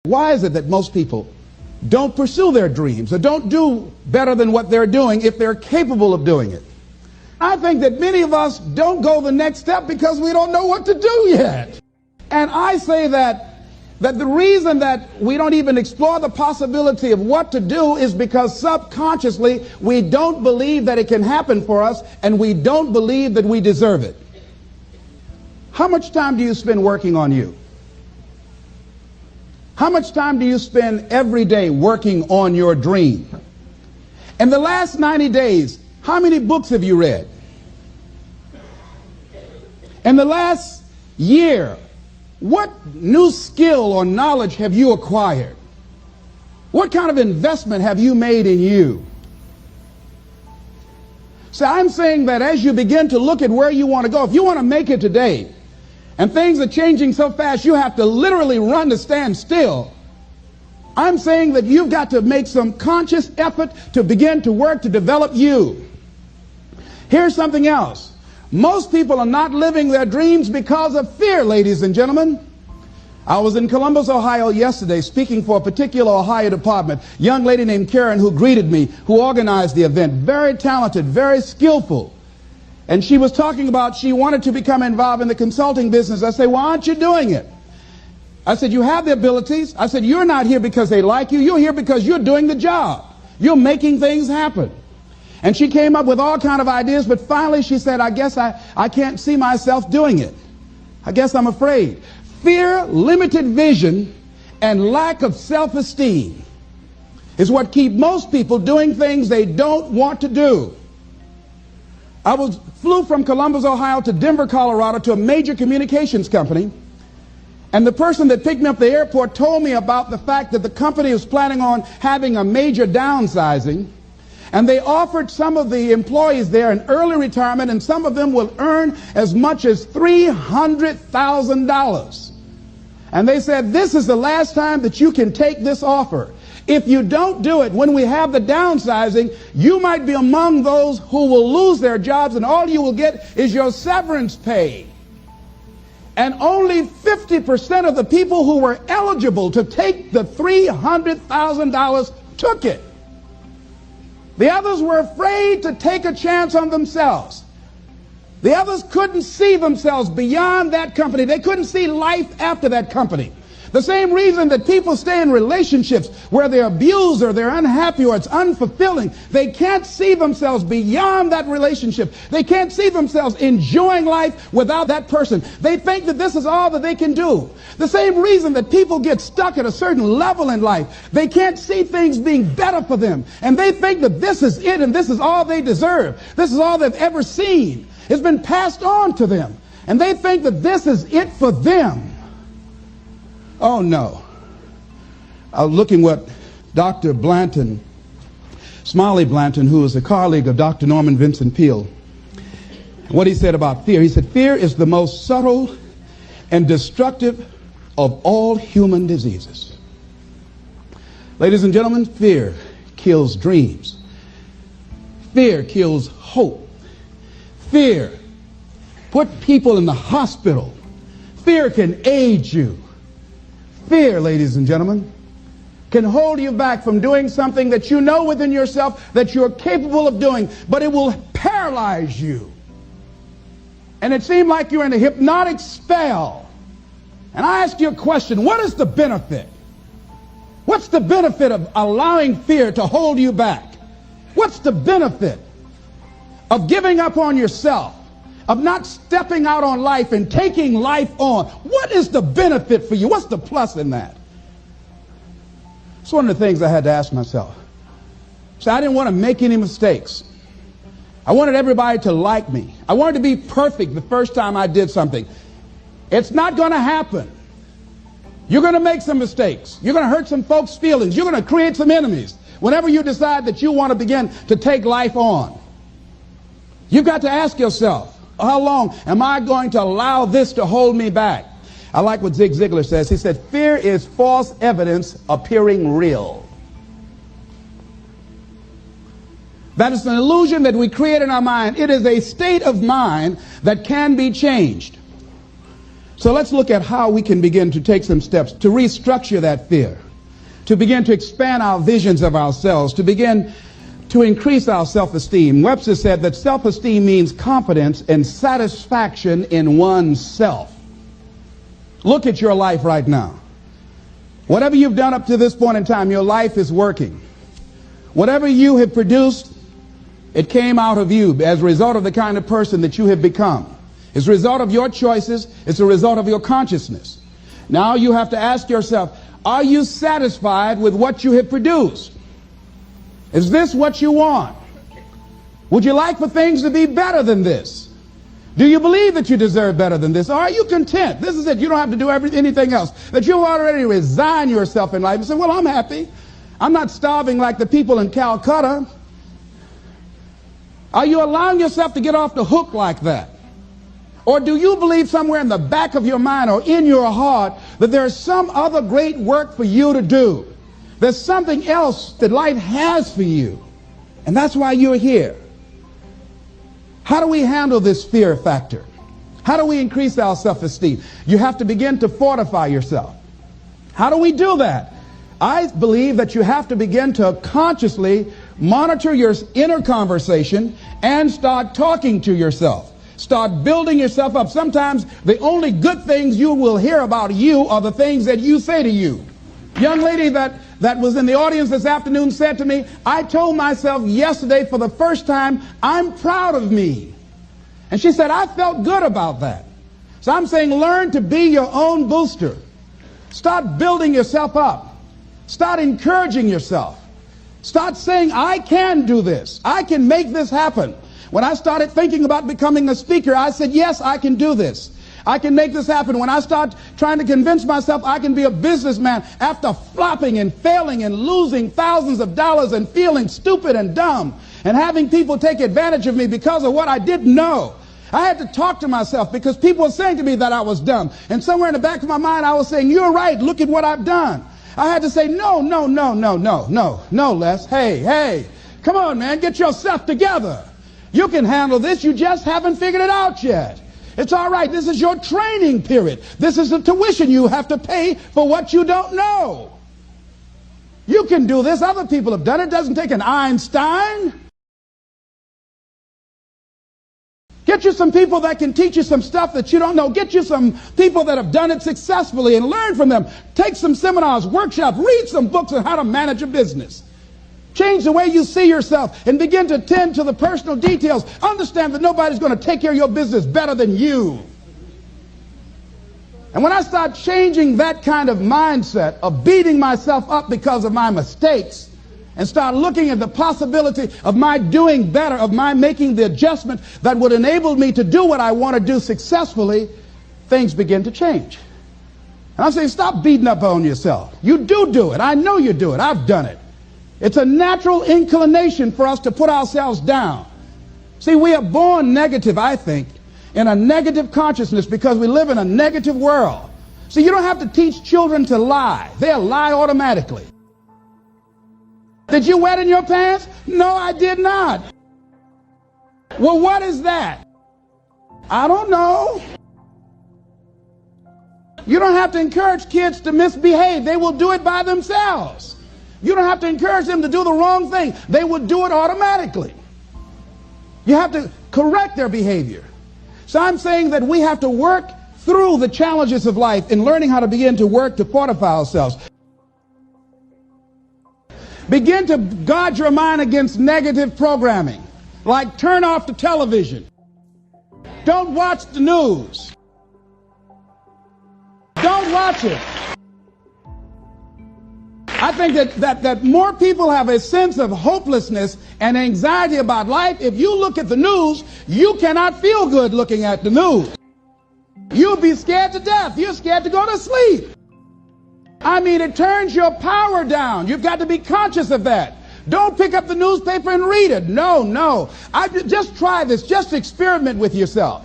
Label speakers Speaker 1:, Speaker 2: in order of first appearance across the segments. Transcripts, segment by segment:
Speaker 1: Why is it that most people don't pursue their dreams or don't do better than what they're doing if they're capable of doing it? I think that many of us don't go the next step because we don't know what to do yet. And I say that the reason that we don't even explore the possibility of what to do is because subconsciously we don't believe that it can happen for us, and we don't believe that we deserve it. How much time do you spend working on you? How much time do you spend every day working on your dream? In the last 90 days, how many books have you read? In the last year, what new skill or knowledge have you acquired? What kind of investment have you made in you? So I'm saying that as you begin to look at where you want to go, if you want to make it today, and things are changing so fast you have to literally run to stand still, I'm saying that you've got to make some conscious effort to begin to work to develop you. Here's something else. Most people are not living their dreams because of fear, ladies and gentlemen. I was in Columbus, Ohio yesterday speaking for a particular Ohio department. A young lady named Karen who greeted me, who organized the event. Very talented, very skillful. And she was talking about she wanted to become involved in the consulting business. I said, why aren't you doing it? I said, you have the abilities. I said, you're not here because they like you. You're here because you're doing the job. You're making things happen. And she came up with all kind of ideas, but finally she said, I guess I can't see myself doing it. I guess I'm afraid. Fear, limited vision, and lack of self-esteem is what keep most people doing things they don't want to do. I flew from Columbus, Ohio to Denver, Colorado to a major communications company. And the person that picked me up at the airport told me about the fact that the company was planning on having a major downsizing. And they offered some of the employees there an early retirement, and some of them will earn as much as $300,000. And they said, this is the last time that you can take this offer. If you don't do it, when we have the downsizing, you might be among those who will lose their jobs, and all you will get is your severance pay. And only 50% of the people who were eligible to take the $300,000 took it. The others were afraid to take a chance on themselves. The others couldn't see themselves beyond that company. They couldn't see life after that company. The same reason that people stay in relationships where they're abused or they're unhappy or it's unfulfilling. They can't see themselves beyond that relationship. They can't see themselves enjoying life without that person. They think that this is all that they can do. The same reason that people get stuck at a certain level in life. They can't see things being better for them. And they think that this is it and this is all they deserve. This is all they've ever seen. It's been passed on to them. And they think that this is it for them. Oh, no. I was looking what Dr. Blanton, Smiley Blanton, who is a colleague of Dr. Norman Vincent Peale, what he said about fear. He said, fear is the most subtle and destructive of all human diseases. Ladies and gentlemen, fear kills dreams. Fear kills hope. Fear put people in the hospital. Fear can age you. Fear, ladies and gentlemen, can hold you back from doing something that you know within yourself that you're capable of doing, but it will paralyze you. And it seemed like you're in a hypnotic spell. And I ask you a question, what is the benefit? What's the benefit of allowing fear to hold you back? What's the benefit of giving up on yourself? Of not stepping out on life and taking life on? What is the benefit for you? What's the plus in that? It's one of the things I had to ask myself. So I didn't want to make any mistakes. I wanted everybody to like me. I wanted to be perfect the first time I did something. It's not going to happen. You're going to make some mistakes. You're going to hurt some folks' feelings. You're going to create some enemies whenever you decide that you want to begin to take life on. You've got to ask yourself, how long am I going to allow this to hold me back? I like what Zig Ziglar says. He said, fear is false evidence appearing real. That is an illusion that we create in our mind. It is a state of mind that can be changed. So let's look at how we can begin to take some steps to restructure that fear, to begin to expand our visions of ourselves, to begin to increase our self-esteem. Webster said that self-esteem means confidence and satisfaction in oneself. Look at your life right now. Whatever you've done up to this point in time, your life is working. Whatever you have produced, it came out of you as a result of the kind of person that you have become. It's a result of your choices. It's a result of your consciousness. Now you have to ask yourself, are you satisfied with what you have produced? Is this what you want? Would you like for things to be better than this? Do you believe that you deserve better than this? Or are you content? This is it. You don't have to do anything else. That you've already resigned yourself in life and say, well, I'm happy. I'm not starving like the people in Calcutta. Are you allowing yourself to get off the hook like that? Or do you believe somewhere in the back of your mind or in your heart that there's some other great work for you to do? There's something else that life has for you. And that's why you're here. How do we handle this fear factor? How do we increase our self-esteem? You have to begin to fortify yourself. How do we do that? I believe that you have to begin to consciously monitor your inner conversation and start talking to yourself. Start building yourself up. Sometimes the only good things you will hear about you are the things that you say to you. Young lady that was in the audience this afternoon said to me, I told myself yesterday for the first time, I'm proud of me. And she said, I felt good about that. So I'm saying learn to be your own booster. Start building yourself up. Start encouraging yourself. Start saying, I can do this. I can make this happen. When I started thinking about becoming a speaker, I said, yes, I can do this. I can make this happen. When I start trying to convince myself I can be a businessman after flopping and failing and losing thousands of dollars and feeling stupid and dumb and having people take advantage of me because of what I didn't know. I had to talk to myself because people were saying to me that I was dumb. And somewhere in the back of my mind, I was saying, you're right. Look at what I've done. I had to say, no, Les. Hey, come on, man. Get yourself together. You can handle this. You just haven't figured it out yet. It's all right. This is your training period. This is the tuition you have to pay for what you don't know. You can do this. Other people have done it. It doesn't take an Einstein. Get you some people that can teach you some stuff that you don't know. Get you some people that have done it successfully and learn from them. Take some seminars, workshops, read some books on how to manage a business. Change the way you see yourself and begin to tend to the personal details. Understand that nobody's going to take care of your business better than you. And when I start changing that kind of mindset of beating myself up because of my mistakes and start looking at the possibility of my doing better, of my making the adjustment that would enable me to do what I want to do successfully, things begin to change. And I'm saying, stop beating up on yourself. You do it. I know you do it. I've done it. It's a natural inclination for us to put ourselves down. See, we are born negative, I think, in a negative consciousness because we live in a negative world. See, you don't have to teach children to lie. They'll lie automatically. Did you wet in your pants? No, I did not. Well, what is that? I don't know. You don't have to encourage kids to misbehave. They will do it by themselves. You don't have to encourage them to do the wrong thing. They will do it automatically. You have to correct their behavior. So I'm saying that we have to work through the challenges of life in learning how to begin to work to fortify ourselves. Begin to guard your mind against negative programming, like turn off the television. Don't watch the news. Don't watch it. I think that more people have a sense of hopelessness and anxiety about life. If you look at the news, you cannot feel good looking at the news. You'll be scared to death. You're scared to go to sleep. I mean, it turns your power down. You've got to be conscious of that. Don't pick up the newspaper and read it. No. Just try this. Just experiment with yourself.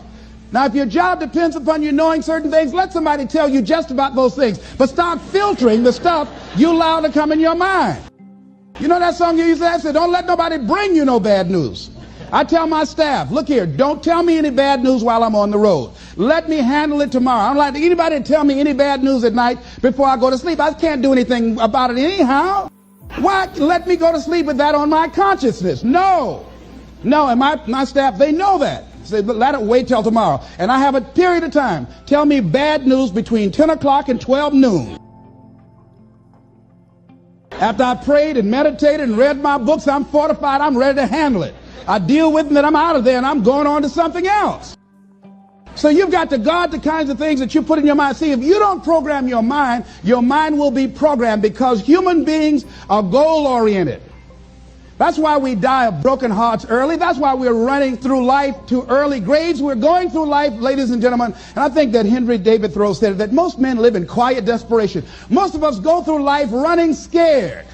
Speaker 1: Now, if your job depends upon you knowing certain things, let somebody tell you just about those things. But start filtering the stuff you allow to come in your mind. You know that song you used to have? Said, don't let nobody bring you no bad news. I tell my staff, look here, don't tell me any bad news while I'm on the road. Let me handle it tomorrow. I don't like anybody to tell me any bad news at night before I go to sleep. I can't do anything about it anyhow. Why let me go to sleep with that on my consciousness? No. No, and my staff, they know that. Say, let it wait till tomorrow. And I have a period of time. Tell me bad news between 10 o'clock and 12 noon. After I prayed and meditated and read my books, I'm fortified, I'm ready to handle it. I deal with it and then I'm out of there and I'm going on to something else. So you've got to guard the kinds of things that you put in your mind. See, if you don't program your mind will be programmed, because human beings are goal-oriented. That's why we die of broken hearts early. That's why we're running through life to early graves. We're going through life, ladies and gentlemen. And I think that Henry David Thoreau said that most men live in quiet desperation. Most of us go through life running scared.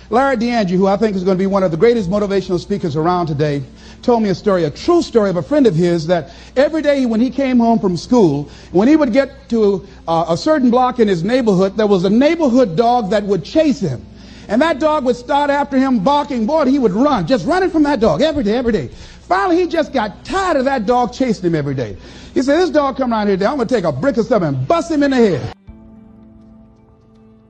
Speaker 1: Larry DeAndre, who I think is going to be one of the greatest motivational speakers around today, told me a story, a true story of a friend of his, that every day when he came home from school, when he would get to a certain block in his neighborhood, there was a neighborhood dog that would chase him. And that dog would start after him barking. Boy, he would run, just running from that dog every day, every day. Finally, he just got tired of that dog chasing him every day. He said, this dog come around here today, I'm going to take a brick or something and bust him in the head.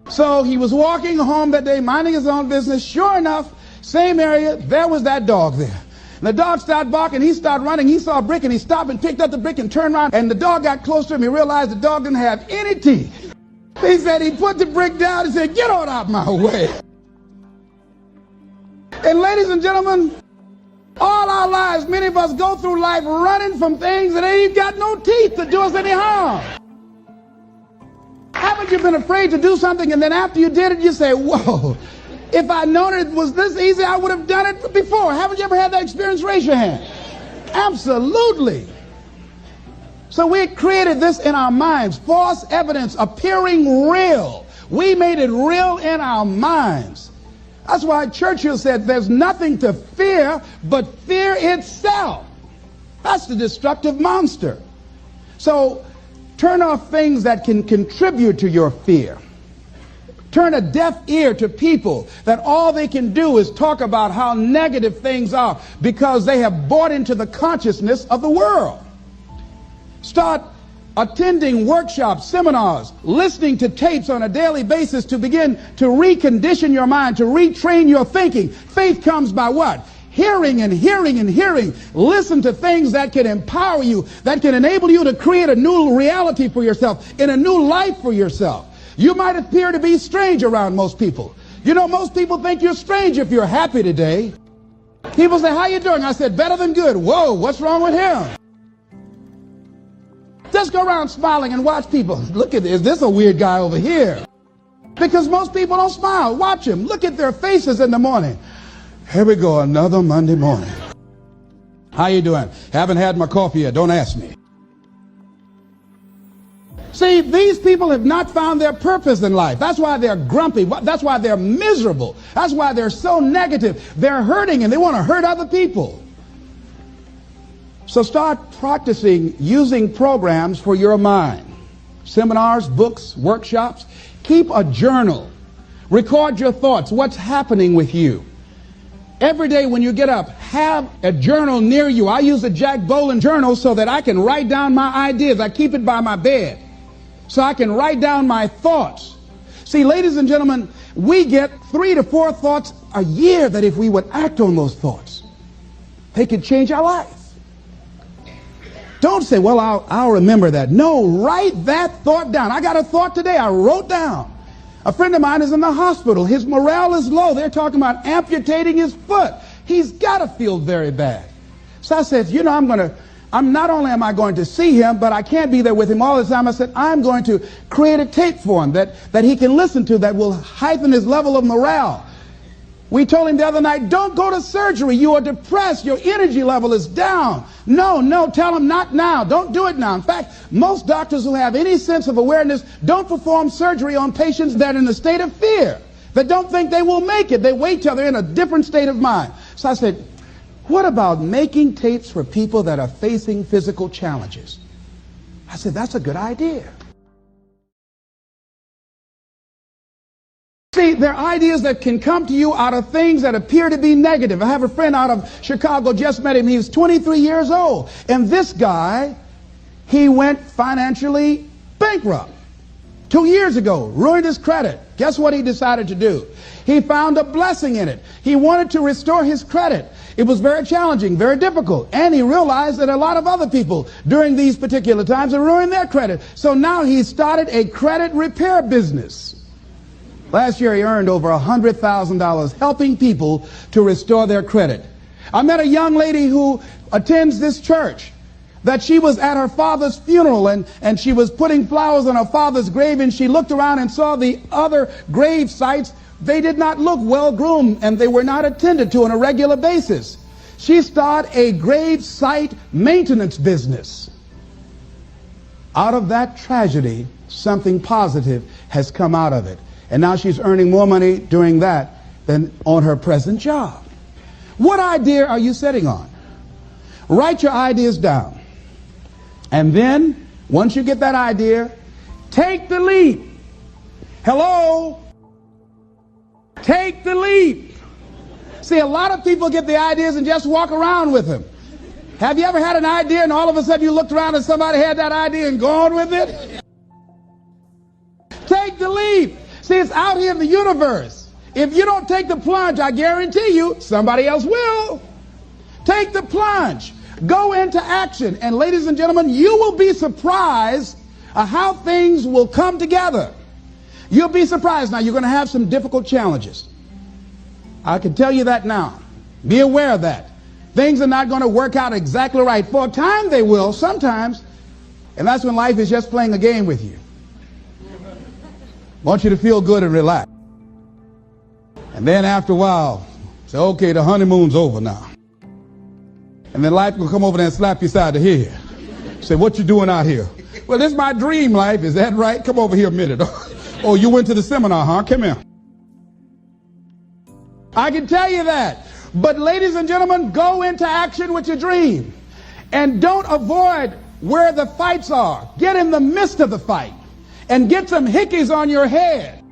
Speaker 1: So he was walking home that day, minding his own business. Sure enough, same area, there was that dog there. And the dog started barking, he started running, he saw a brick and he stopped and picked up the brick and turned around. And the dog got close to him, he realized the dog didn't have any teeth. He said he put the brick down and said, get on out my way. And ladies and gentlemen, all our lives, many of us go through life running from things that ain't got no teeth to do us any harm. Haven't you been afraid to do something and then after you did it, you say, whoa, if I'd known it was this easy, I would have done it before. Haven't you ever had that experience? Raise your hand. Absolutely. So we created this in our minds, false evidence appearing real. We made it real in our minds. That's why Churchill said there's nothing to fear but fear itself. That's the destructive monster. So turn off things that can contribute to your fear. Turn a deaf ear to people that all they can do is talk about how negative things are because they have bought into the consciousness of the world. Start attending workshops, seminars, listening to tapes on a daily basis to begin to recondition your mind, to retrain your thinking. Faith comes by what? Hearing and hearing and hearing. Listen to things that can empower you, that can enable you to create a new reality for yourself, in a new life for yourself. You might appear to be strange around most people. You know, most people think you're strange if you're happy today. People say, how you doing? I said, better than good. Whoa, what's wrong with him? Just go around smiling and watch people. Look at this. Is this a weird guy over here? Because most people don't smile. Watch them. Look at their faces in the morning. Here we go, another Monday morning. How you doing? Haven't had my coffee yet. Don't ask me. See, these people have not found their purpose in life. That's why they're grumpy. That's why they're miserable. That's why they're so negative. They're hurting and they want to hurt other people. So start practicing using programs for your mind. Seminars, books, workshops. Keep a journal. Record your thoughts. What's happening with you? Every day when you get up, have a journal near you. I use a Jack Boland journal so that I can write down my ideas. I keep it by my bed so I can write down my thoughts. See, ladies and gentlemen, we get 3 to 4 thoughts a year that if we would act on those thoughts, they could change our life. Don't say, well, I'll remember that. No, write that thought down. I got a thought today I wrote down. A friend of mine is in the hospital. His morale is low. They're talking about amputating his foot. He's got to feel very bad. So I said, you know, not only am I going to see him, but I can't be there with him all the time. I said, I'm going to create a tape for him that he can listen to that will heighten his level of morale. We told him the other night, don't go to surgery. You are depressed. Your energy level is down. No, tell him not now. Don't do it now. In fact, most doctors who have any sense of awareness don't perform surgery on patients that are in a state of fear, that don't think they will make it. They wait till they're in a different state of mind. So I said, what about making tapes for people that are facing physical challenges? I said, that's a good idea. See, there are ideas that can come to you out of things that appear to be negative. I have a friend out of Chicago, just met him. He's 23 years old. And this guy, he went financially bankrupt. 2 years ago, ruined his credit. Guess what he decided to do? He found a blessing in it. He wanted to restore his credit. It was very challenging, very difficult. And he realized that a lot of other people during these particular times had ruined their credit. So now he started a credit repair business. Last year he earned over $100,000 helping people to restore their credit. I met a young lady who attends this church, that she was at her father's funeral and she was putting flowers on her father's grave, and she looked around and saw the other grave sites. They did not look well groomed and they were not attended to on a regular basis. She started a grave site maintenance business. Out of that tragedy, something positive has come out of it. And now she's earning more money doing that than on her present job. What idea are you sitting on? Write your ideas down. And then, once you get that idea, take the leap. Hello? Take the leap. See, a lot of people get the ideas and just walk around with them. Have you ever had an idea and all of a sudden you looked around and somebody had that idea and gone with it? Take the leap. See, it's out here in the universe. If you don't take the plunge, I guarantee you, somebody else will. Take the plunge. Go into action. And ladies and gentlemen, you will be surprised at how things will come together. You'll be surprised. Now, you're going to have some difficult challenges. I can tell you that now. Be aware of that. Things are not going to work out exactly right. For a time they will, sometimes. And that's when life is just playing a game with you. I want you to feel good and relax. And then after a while, say, okay, the honeymoon's over now. And then life will come over there and slap you side the head. Say, what you doing out here? Well, this is my dream life. Is that right? Come over here a minute. Oh, you went to the seminar, huh? Come here. I can tell you that. But ladies and gentlemen, go into action with your dream. And don't avoid where the fights are. Get in the midst of the fight. And get some hickeys on your head.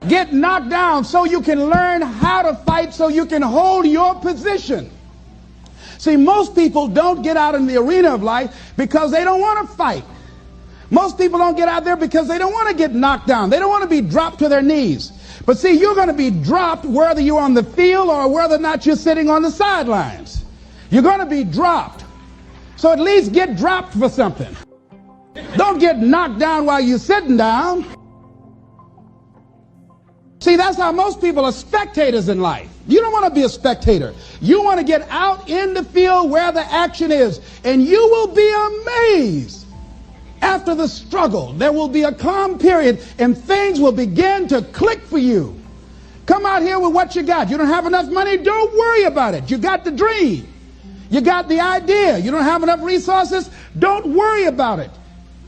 Speaker 1: Get knocked down so you can learn how to fight, so you can hold your position. See, most people don't get out in the arena of life because they don't want to fight. Most people don't get out there because they don't want to get knocked down. They don't want to be dropped to their knees. But see, you're going to be dropped whether you're on the field or whether or not you're sitting on the sidelines. You're going to be dropped. So at least get dropped for something. Don't get knocked down while you're sitting down. See, that's how most people are spectators in life. You don't want to be a spectator. You want to get out in the field where the action is. And you will be amazed. After the struggle, there will be a calm period and things will begin to click for you. Come out here with what you got. You don't have enough money? Don't worry about it. You got the dream. You got the idea. You don't have enough resources? Don't worry about it.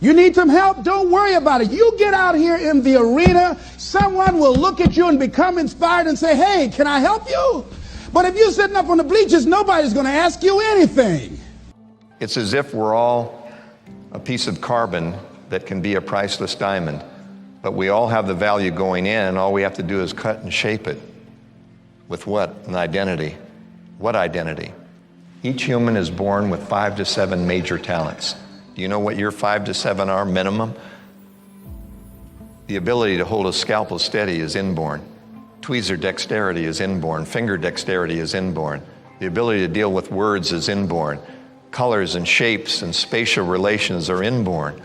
Speaker 1: You need some help? Don't worry about it. You get out here in the arena, someone will look at you and become inspired and say, hey, can I help you? But if you're sitting up on the bleachers, nobody's going to ask you anything.
Speaker 2: It's as if we're all a piece of carbon that can be a priceless diamond, but we all have the value going in, and all we have to do is cut and shape it. With what? An identity. What identity? Each human is born with 5 to 7 major talents. Do you know what your 5 to 7 are minimum? The ability to hold a scalpel steady is inborn. Tweezer dexterity is inborn. Finger dexterity is inborn. The ability to deal with words is inborn. Colors and shapes and spatial relations are inborn.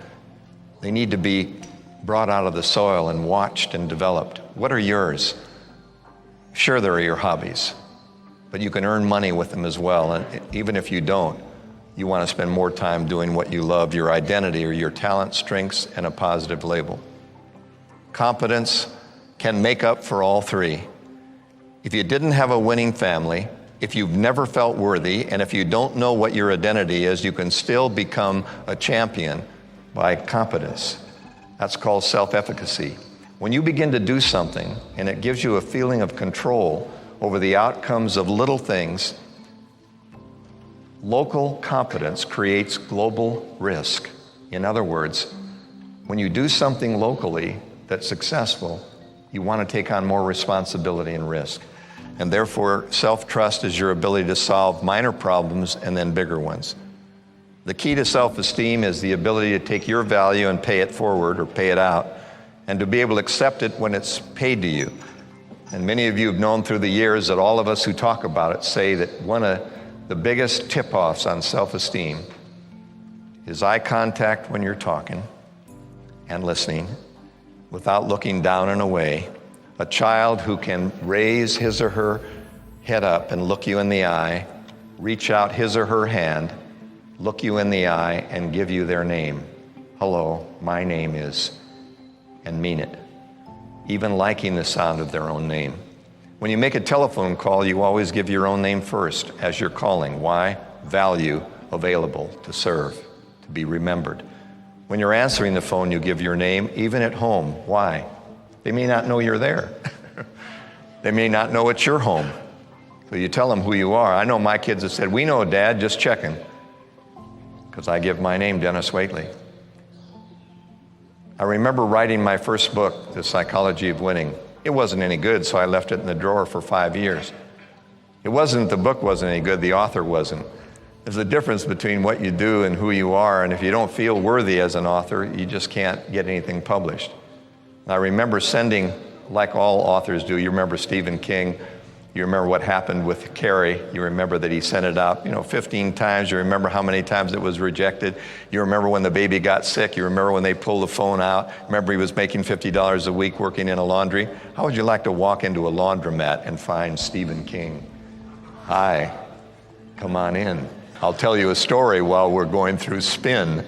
Speaker 2: They need to be brought out of the soil and watched and developed. What are yours? Sure, there are your hobbies, but you can earn money with them as well. And even if you don't, you want to spend more time doing what you love, your identity or your talent, strengths, and a positive label. Competence can make up for all three. If you didn't have a winning family, if you've never felt worthy, and if you don't know what your identity is, you can still become a champion by competence. That's called self-efficacy. When you begin to do something and it gives you a feeling of control over the outcomes of little things, local competence creates global risk. In other words, when you do something locally that's successful, you want to take on more responsibility and risk. And therefore, self-trust is your ability to solve minor problems and then bigger ones. The key to self-esteem is the ability to take your value and pay it forward or pay it out, and to be able to accept it when it's paid to you. And many of you have known through the years that all of us who talk about it say that one of the biggest tip-offs on self-esteem is eye contact when you're talking and listening without looking down and away. A child who can raise his or her head up and look you in the eye, reach out his or her hand, look you in the eye, and give you their name. Hello, my name is, and mean it. Even liking the sound of their own name. When you make a telephone call, you always give your own name first as you're calling. Why? Value, available, to serve, to be remembered. When you're answering the phone, you give your name, even at home. Why? They may not know you're there. They may not know it's your home. So you tell them who you are. I know my kids have said, "We know, Dad, just checking." Because I give my name, Dennis Waitley. I remember writing my first book, The Psychology of Winning. It wasn't any good, so I left it in the drawer for 5 years. It wasn't the book wasn't any good, the author wasn't. There's a difference between what you do and who you are, and if you don't feel worthy as an author, you just can't get anything published. And I remember sending, like all authors do, you remember Stephen King, you remember what happened with Carrie, you remember that he sent it out, 15 times, you remember how many times it was rejected, you remember when the baby got sick, you remember when they pulled the phone out, remember he was making $50 a week working in a laundry. How would you like to walk into a laundromat and find Stephen King? Hi, come on in. I'll tell you a story while we're going through spin.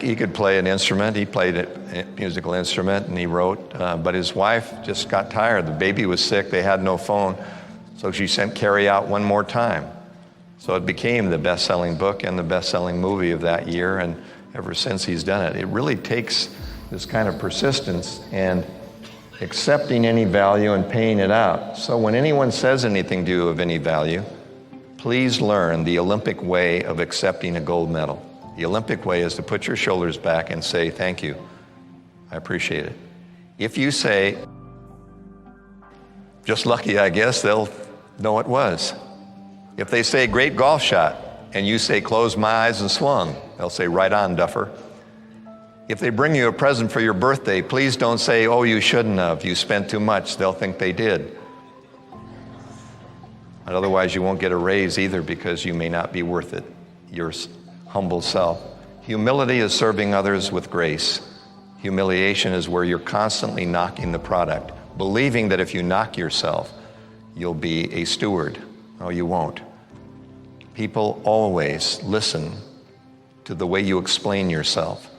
Speaker 2: He could play an instrument. He played a musical instrument and he wrote, but his wife just got tired. The baby was sick. They had no phone. So she sent Carrie out one more time. So it became the best-selling book and the best-selling movie of that year. And ever since he's done it, it really takes this kind of persistence and accepting any value and paying it out. So when anyone says anything to you of any value, please learn the Olympic way of accepting a gold medal. The Olympic way is to put your shoulders back and say, "Thank you, I appreciate it." If you say, "Just lucky, I guess," they'll know it was. If they say, "Great golf shot," and you say, "Closed my eyes and swung," they'll say, "Right on, duffer." If they bring you a present for your birthday, please don't say, "Oh, you shouldn't have, you spent too much." They'll think they did. And otherwise, you won't get a raise either because you may not be worth it, your humble self. Humility is serving others with grace. Humiliation is where you're constantly knocking the product, believing that if you knock yourself, you'll be a steward. No, you won't. People always listen to the way you explain yourself,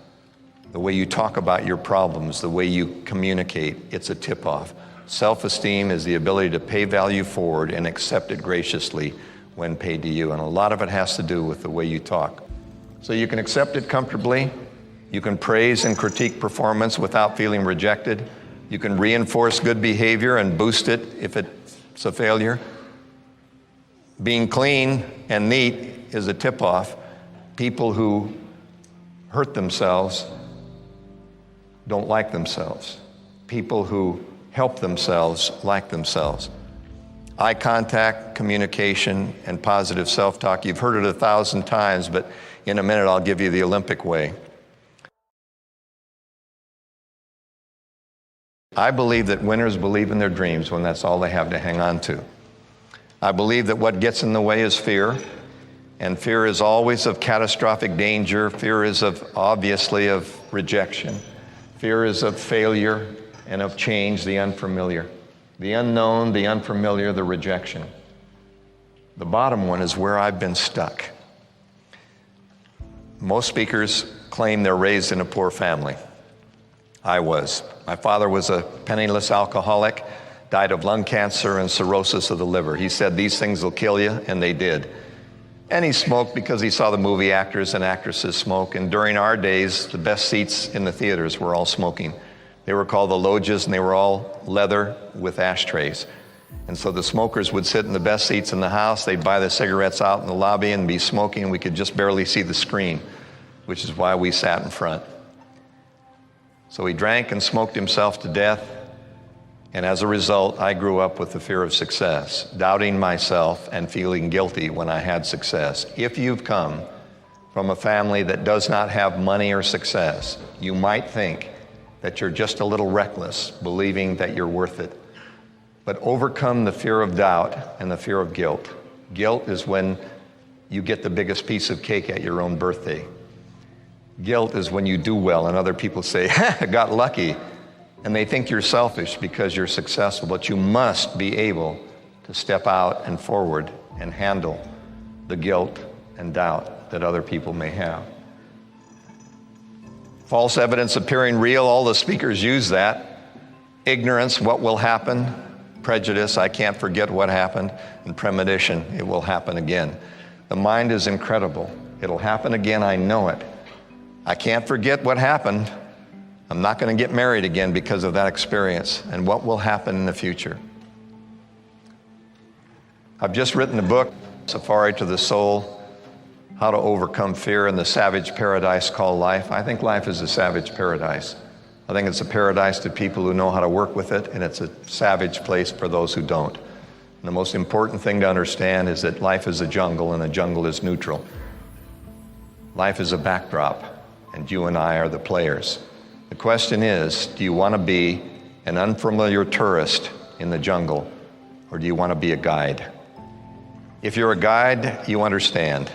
Speaker 2: the way you talk about your problems, the way you communicate. It's a tip-off. Self-esteem is the ability to pay value forward and accept it graciously when paid to you. And a lot of it has to do with the way you talk. So you can accept it comfortably. You can praise and critique performance without feeling rejected. You can reinforce good behavior and boost it if it's a failure. Being clean and neat is a tip-off. People who hurt themselves don't like themselves. People who help themselves like themselves. Eye contact, communication, and positive self-talk. You've heard it 1,000 times, but in a minute I'll give you the Olympic way. I believe that winners believe in their dreams when that's all they have to hang on to. I believe that what gets in the way is fear, and fear is always of catastrophic danger. Fear is obviously of rejection. Fear is of failure and of change, the unfamiliar. The unknown, the unfamiliar, the rejection. The bottom one is where I've been stuck. Most speakers claim they're raised in a poor family. I was. My father was a penniless alcoholic, died of lung cancer and cirrhosis of the liver. He said, "These things will kill you," and they did. And he smoked because he saw the movie actors and actresses smoke. And during our days, the best seats in the theaters were all smoking. They were called the loggias, and they were all leather with ashtrays. And so the smokers would sit in the best seats in the house. They'd buy the cigarettes out in the lobby and be smoking, and we could just barely see the screen, which is why we sat in front. So he drank and smoked himself to death. And as a result, I grew up with the fear of success, doubting myself and feeling guilty when I had success. If you've come from a family that does not have money or success, you might think that you're just a little reckless, believing that you're worth it. But overcome the fear of doubt and the fear of guilt. Guilt is when you get the biggest piece of cake at your own birthday. Guilt is when you do well and other people say, I got lucky. And they think you're selfish because you're successful, but you must be able to step out and forward and handle the guilt and doubt that other people may have. False evidence appearing real, all the speakers use that. Ignorance, what will happen? Prejudice, I can't forget what happened. And premonition, it will happen again. The mind is incredible. It'll happen again, I know it. I can't forget what happened. I'm not going to get married again because of that experience. And what will happen in the future? I've just written a book, Safari to the Soul, How to Overcome Fear in the Savage Paradise Called Life. I think life is a savage paradise. I think it's a paradise to people who know how to work with it, and it's a savage place for those who don't. And the most important thing to understand is that life is a jungle, and a jungle is neutral. Life is a backdrop, and you and I are the players. The question is, do you want to be an unfamiliar tourist in the jungle, or do you want to be a guide? If you're a guide, you understand.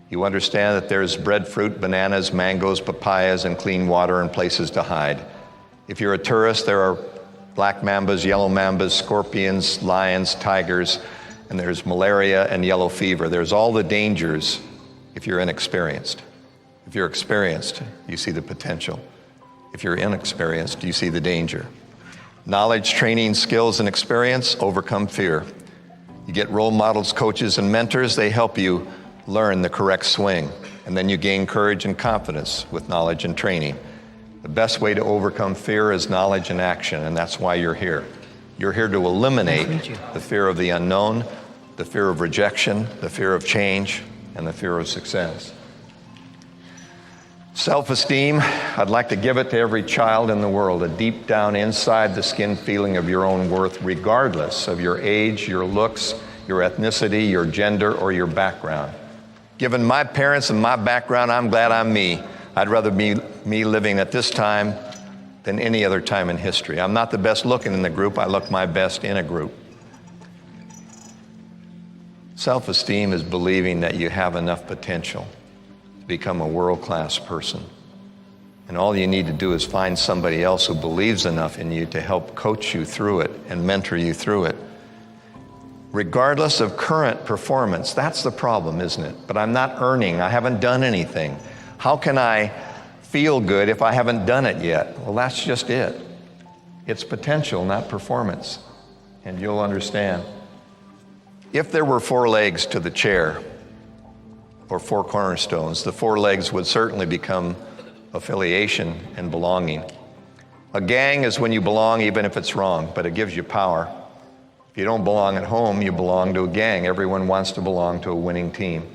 Speaker 2: You understand that there's breadfruit, bananas, mangoes, papayas, and clean water and places to hide. If you're a tourist, there are black mambas, yellow mambas, scorpions, lions, tigers, and there's malaria and yellow fever. There's all the dangers if you're inexperienced. If you're experienced, you see the potential. If you're inexperienced, you see the danger. Knowledge, training, skills, and experience overcome fear. You get role models, coaches, and mentors. They help you learn the correct swing. And then you gain courage and confidence with knowledge and training. The best way to overcome fear is knowledge and action, and that's why you're here. You're here to eliminate the fear of the unknown, the fear of rejection, the fear of change, and the fear of success. Self-esteem, I'd like to give it to every child in the world, a deep down inside the skin feeling of your own worth, regardless of your age, your looks, your ethnicity, your gender, or your background. Given my parents and my background, I'm glad I'm me. I'd rather be me living at this time than any other time in history. I'm not the best looking in the group, I look my best in a group. Self-esteem is believing that you have enough potential to become a world-class person. And all you need to do is find somebody else who believes enough in you to help coach you through it and mentor you through it. Regardless of current performance, that's the problem, isn't it? But I'm not earning, I haven't done anything. How can I feel good if I haven't done it yet? Well, that's just it. It's potential, not performance. And you'll understand. If there were 4 legs to the chair, or 4 cornerstones, the 4 legs would certainly become affiliation and belonging. A gang is when you belong even if it's wrong, but it gives you power. If you don't belong at home, you belong to a gang. Everyone wants to belong to a winning team.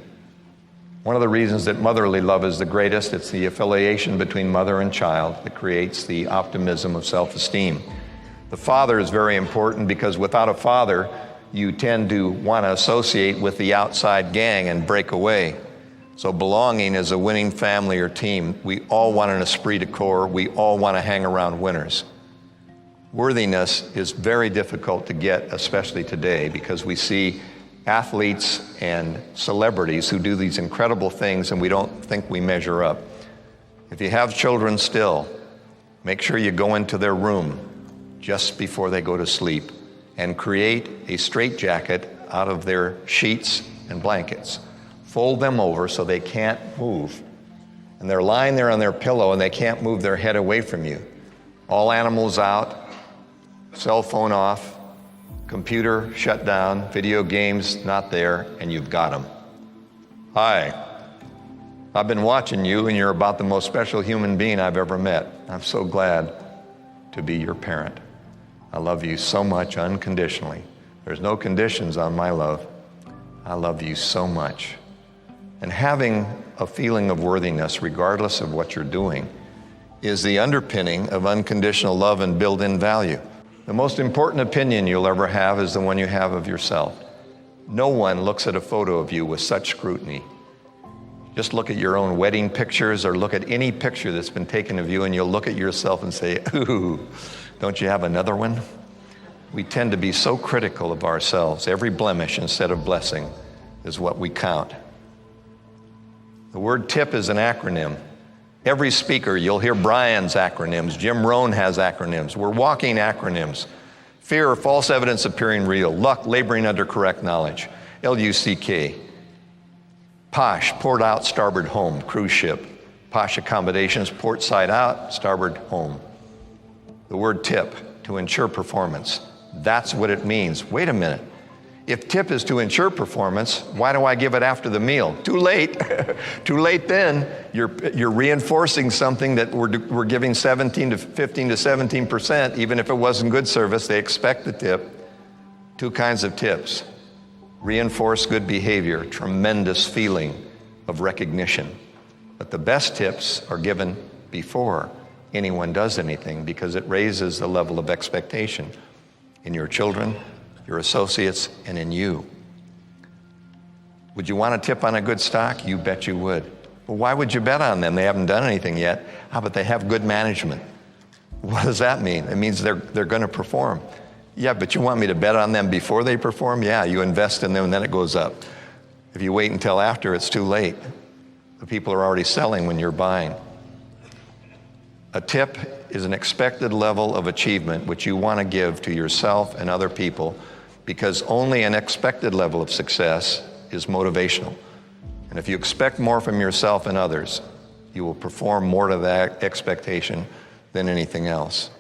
Speaker 2: One of the reasons that motherly love is the greatest, it's the affiliation between mother and child that creates the optimism of self-esteem. The father is very important because without a father, you tend to want to associate with the outside gang and break away. So belonging is a winning family or team. We all want an esprit de corps. We all want to hang around winners. Worthiness is very difficult to get, especially today, because we see athletes and celebrities who do these incredible things and we don't think we measure up. If you have children still, make sure you go into their room just before they go to sleep and create a straitjacket out of their sheets and blankets. Fold them over so they can't move. And they're lying there on their pillow and they can't move their head away from you. All animals out, cell phone off, computer shut down, video games not there, and you've got them. Hi, I've been watching you and you're about the most special human being I've ever met. I'm so glad to be your parent. I love you so much unconditionally. There's no conditions on my love. I love you so much. And having a feeling of worthiness, regardless of what you're doing, is the underpinning of unconditional love and built-in value. The most important opinion you'll ever have is the one you have of yourself. No one looks at a photo of you with such scrutiny. Just look at your own wedding pictures or look at any picture that's been taken of you and you'll look at yourself and say, ooh, don't you have another one? We tend to be so critical of ourselves. Every blemish instead of blessing is what we count. The word TIP is an acronym. Every speaker, you'll hear Brian's acronyms. Jim Rohn has acronyms. We're walking acronyms. Fear, false evidence appearing real. Luck, laboring under correct knowledge. LUCK. POSH, port out, starboard home, cruise ship. POSH accommodations, port side out, starboard home. The word TIP, to ensure performance. That's what it means. Wait a minute. If TIP is to ensure performance, why do I give it after the meal? Too late. Too late then. You're reinforcing something that we're giving 15 to 17%, even if it wasn't good service. They expect the tip. Two kinds of tips. Reinforce good behavior, tremendous feeling of recognition. But the best tips are given before anyone does anything because it raises the level of expectation in your children, your associates, and in you. Would you want a tip on a good stock? You bet you would. Well, why would you bet on them? They haven't done anything yet. How about they have good management? What does that mean? It means they're going to perform. Yeah, but you want me to bet on them before they perform? Yeah, you invest in them and then it goes up. If you wait until after, it's too late. The people are already selling when you're buying. A tip is an expected level of achievement which you want to give to yourself and other people because only an expected level of success is motivational. And if you expect more from yourself and others, you will perform more to that expectation than anything else.